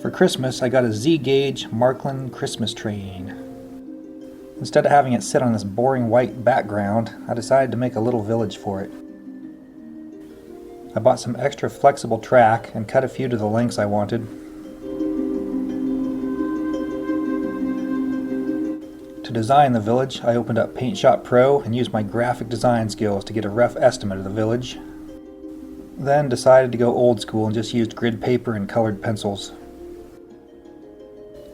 For Christmas, I got a Z Gauge Marklin Christmas train. Instead of having it sit on this boring white background, I decided to make a little village for it. I bought some extra flexible track and cut a few to the lengths I wanted. To design the village, I opened up Paint Shop Pro and used my graphic design skills to get a rough estimate of the village. Then decided to go old school and just used grid paper and colored pencils.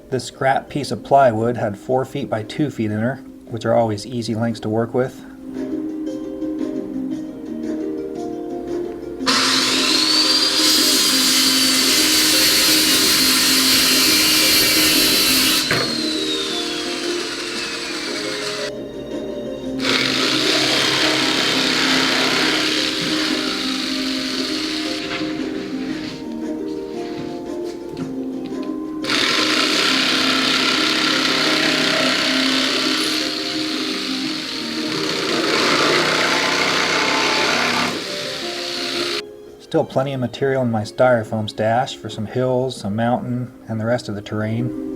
This scrap piece of plywood had 4 feet by 2 feet in her, which are always easy lengths to work with. Still plenty of material in my styrofoam stash for some hills, a mountain, and the rest of the terrain.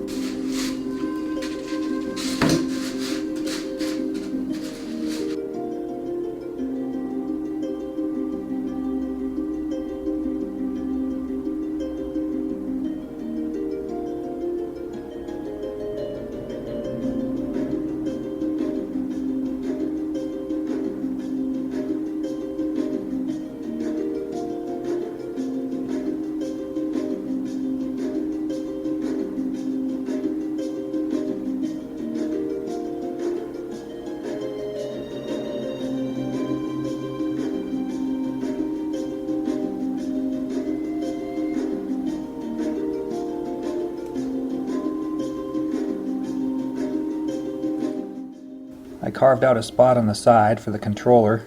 I carved out a spot on the side for the controller.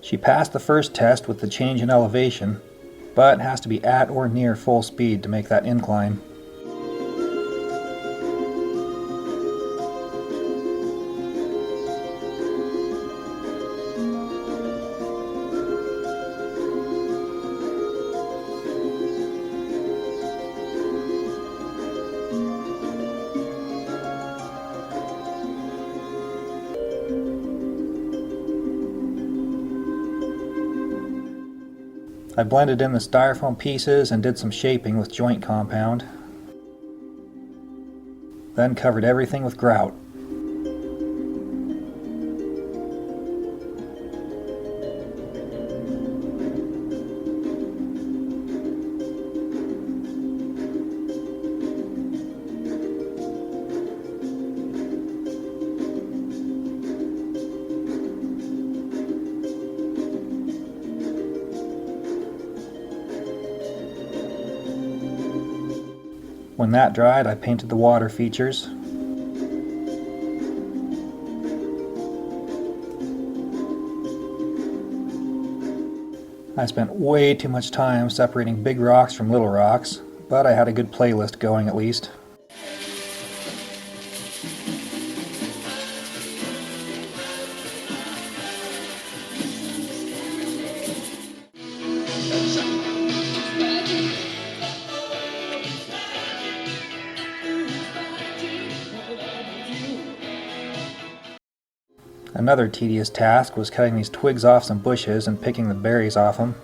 She passed the first test with the change in elevation, but has to be at or near full speed to make that incline. I blended in the styrofoam pieces and did some shaping with joint compound. Then covered everything with grout. When that dried, I painted the water features. I spent way too much time separating big rocks from little rocks, but I had a good playlist going at least. Another tedious task was cutting these twigs off some bushes and picking the berries off them.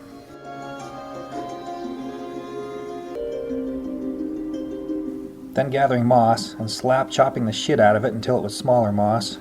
Then gathering moss and slap chopping the shit out of it until it was smaller moss.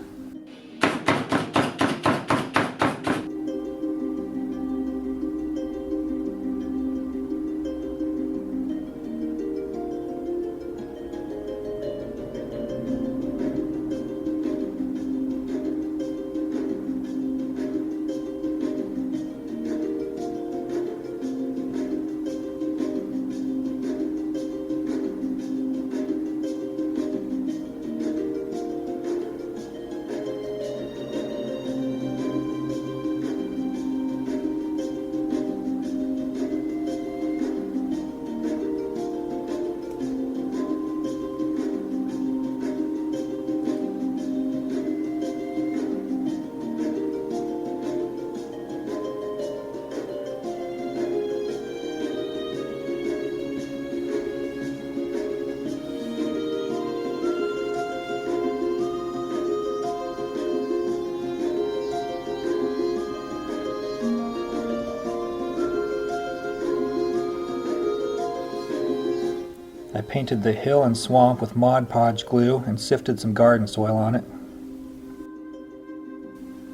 I painted the hill and swamp with Mod Podge glue and sifted some garden soil on it.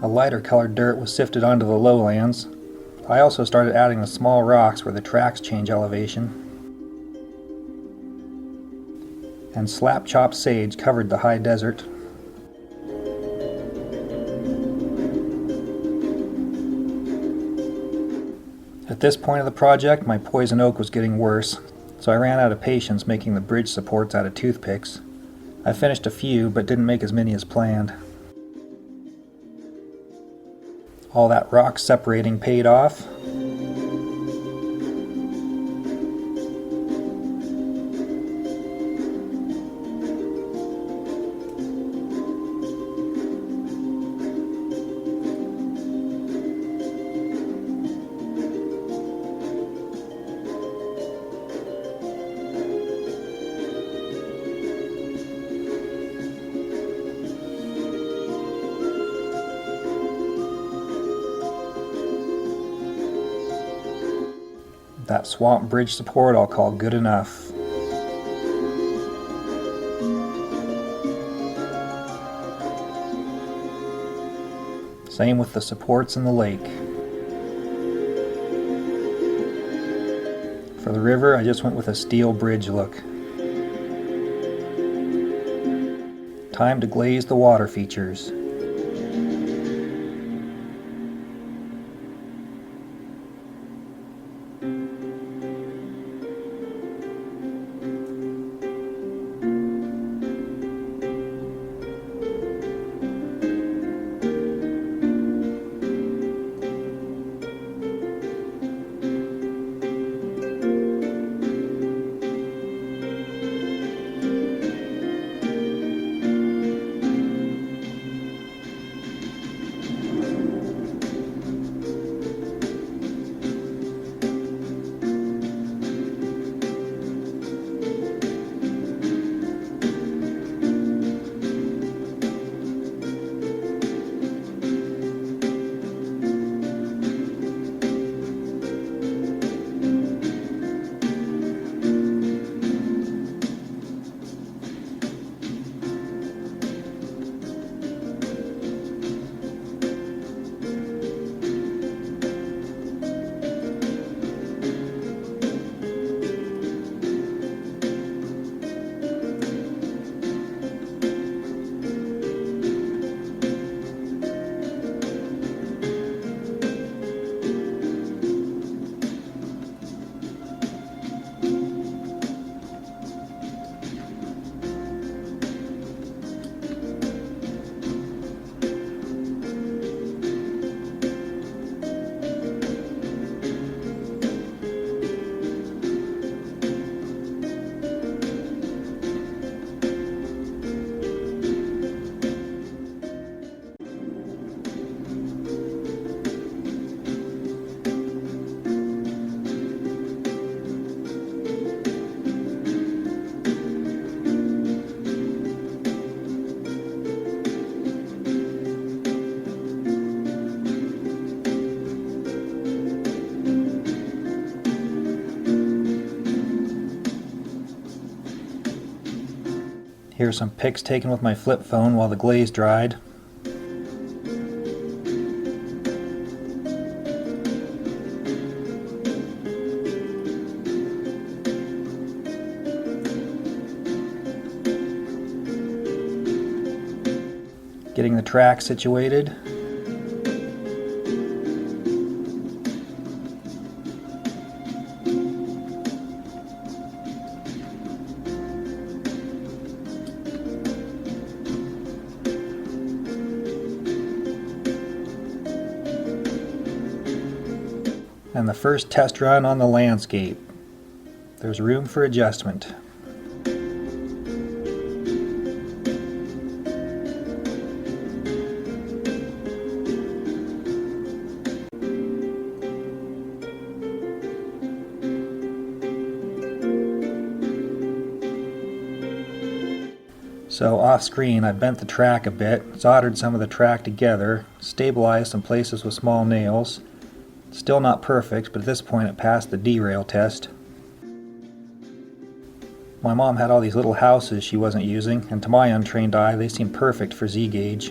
A lighter colored dirt was sifted onto the lowlands. I also started adding the small rocks where the tracks change elevation. And slap-chopped sage covered the high desert. At this point of the project, my poison oak was getting worse, so I ran out of patience making the bridge supports out of toothpicks. I finished a few, but didn't make as many as planned. All that rock separating paid off. That swamp bridge support I'll call good enough. Same with the supports in the lake. For the river, I just went with a steel bridge look. Time to glaze the water features. Here's some pics taken with my flip phone while the glaze dried. Getting the track situated. And the first test run on the landscape. There's room for adjustment. So off screen I bent the track a bit, soldered some of the track together, stabilized some places with small nails. Still not perfect, but at this point it passed the derail test. My mom had all these little houses she wasn't using, and to my untrained eye, they seem perfect for Z gauge.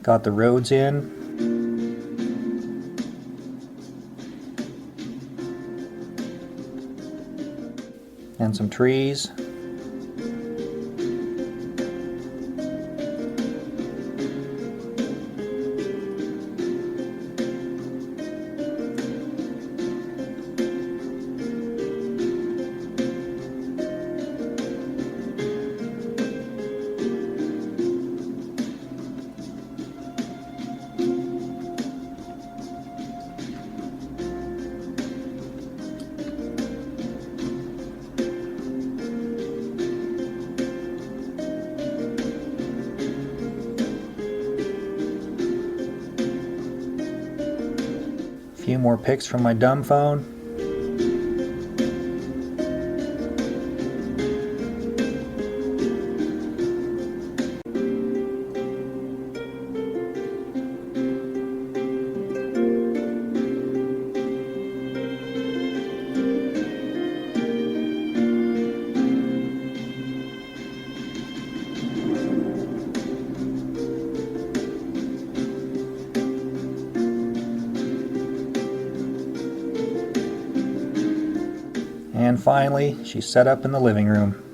Got the roads in. And some trees. A few more pics from my dumb phone. And finally, she's set up in the living room.